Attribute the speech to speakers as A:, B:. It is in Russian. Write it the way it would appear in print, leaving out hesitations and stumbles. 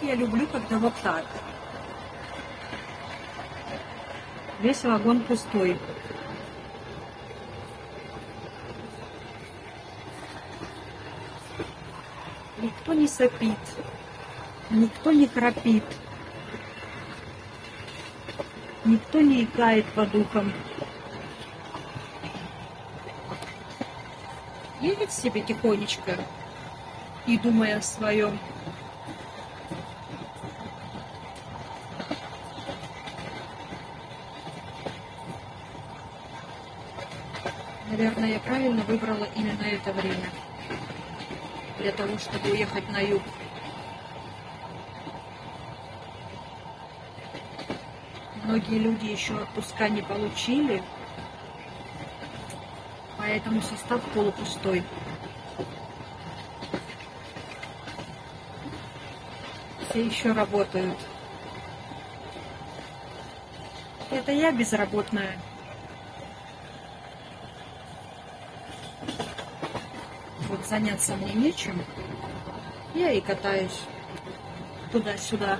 A: я люблю, когда вот так. Весь вагон пустой. Никто не сопит, никто не храпит, никто не икает по духам. Едет себе тихонечко и думая о своем. Наверное, я правильно выбрала именно это время для того, чтобы уехать на юг. Многие люди еще отпуска не получили, поэтому состав полупустой. Все еще работают. Это я безработная. Вот заняться мне нечем. Я и катаюсь туда-сюда.